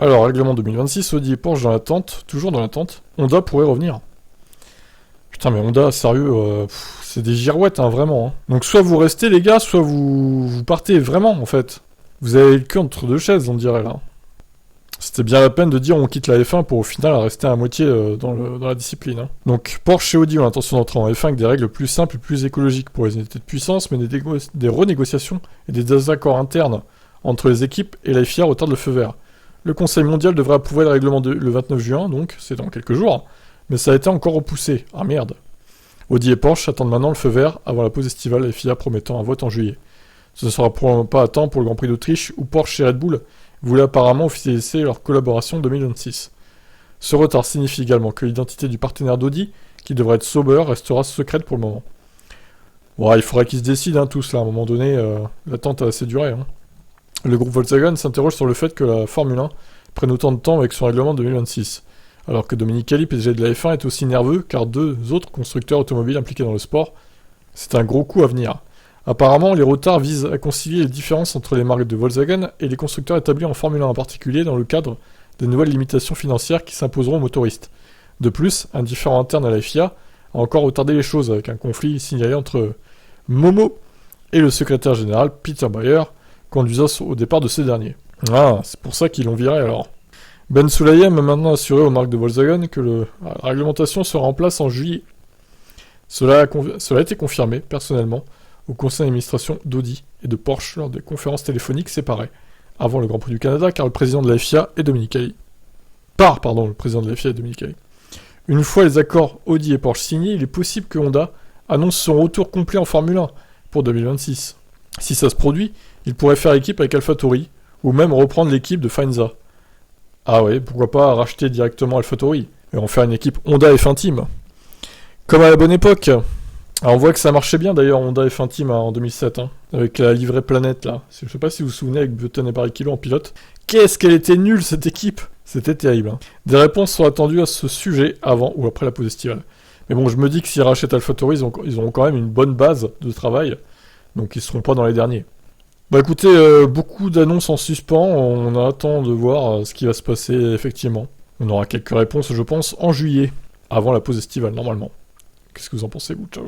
Alors, règlement 2026, Audi et Porsche dans l'attente, toujours dans l'attente. Honda pourrait revenir. Putain, mais Honda, sérieux, c'est des girouettes, hein, vraiment. Hein. Donc soit vous restez, les gars, soit vous partez vraiment, en fait. Vous avez le cul entre deux chaises, on dirait, là. C'était bien la peine de dire on quitte la F1 pour au final rester à moitié dans la discipline. Hein. Donc Porsche et Audi ont l'intention d'entrer en F1 avec des règles plus simples et plus écologiques pour les unités de puissance, mais des renégociations et des désaccords internes entre les équipes et la FIA retardent le feu vert. Le Conseil mondial devrait approuver le règlement le 29 juin, donc c'est dans quelques jours, mais ça a été encore repoussé. Ah merde. Audi et Porsche attendent maintenant le feu vert avant la pause estivale, la FIA promettant un vote en juillet. Ce ne sera probablement pas à temps pour le Grand Prix d'Autriche où Porsche et Red Bull voulaient apparemment officialiser leur collaboration 2026. Ce retard signifie également que l'identité du partenaire d'Audi, qui devrait être Sauber, restera secrète pour le moment. Ouais, il faudrait qu'ils se décident hein, tous là, à un moment donné, l'attente a assez duré. Hein. Le groupe Volkswagen s'interroge sur le fait que la Formule 1 prenne autant de temps avec son règlement 2026, alors que Dominicali, PDG de la F1, est aussi nerveux car deux autres constructeurs automobiles impliqués dans le sport, c'est un gros coup à venir. Apparemment, les retards visent à concilier les différences entre les marques de Volkswagen et les constructeurs établis en Formule 1 en particulier dans le cadre des nouvelles limitations financières qui s'imposeront aux motoristes. De plus, un différend interne à la FIA a encore retardé les choses avec un conflit signalé entre Momo et le secrétaire général Peter Bayer, conduisant au départ de ces derniers. Ah, c'est pour ça qu'ils l'ont viré alors. Ben Sulayem a maintenant assuré aux marques de Volkswagen que la réglementation sera en place en juillet. Cela a été confirmé, personnellement, au conseil d'administration d'Audi et de Porsche lors des conférences téléphoniques séparées, avant le Grand Prix du Canada, car le président de la FIA est Dominicali. Le président de la FIA est Dominicali. Une fois les accords Audi et Porsche signés, il est possible que Honda annonce son retour complet en Formule 1 pour 2026. Si ça se produit, il pourrait faire équipe avec AlphaTauri, ou même reprendre l'équipe de Faenza. Ah ouais, pourquoi pas racheter directement AlphaTauri, et en faire une équipe Honda F1 Team. Comme à la bonne époque. Alors on voit que ça marchait bien d'ailleurs Honda F1 Team en 2007, hein, avec la livrée Planète là. Je sais pas si vous vous souvenez avec Button et Barrichello en pilote. Qu'est-ce qu'elle était nulle cette équipe! C'était terrible. Hein. Des réponses sont attendues à ce sujet avant ou après la pause estivale. Mais bon, je me dis que s'ils rachètent AlphaTauri, ils auront quand même une bonne base de travail, donc ils seront pas dans les derniers. Bah écoutez, beaucoup d'annonces en suspens, on attend de voir ce qui va se passer effectivement. On aura quelques réponses je pense en juillet, avant la pause estivale normalement. Qu'est-ce que vous en pensez vous? Ciao.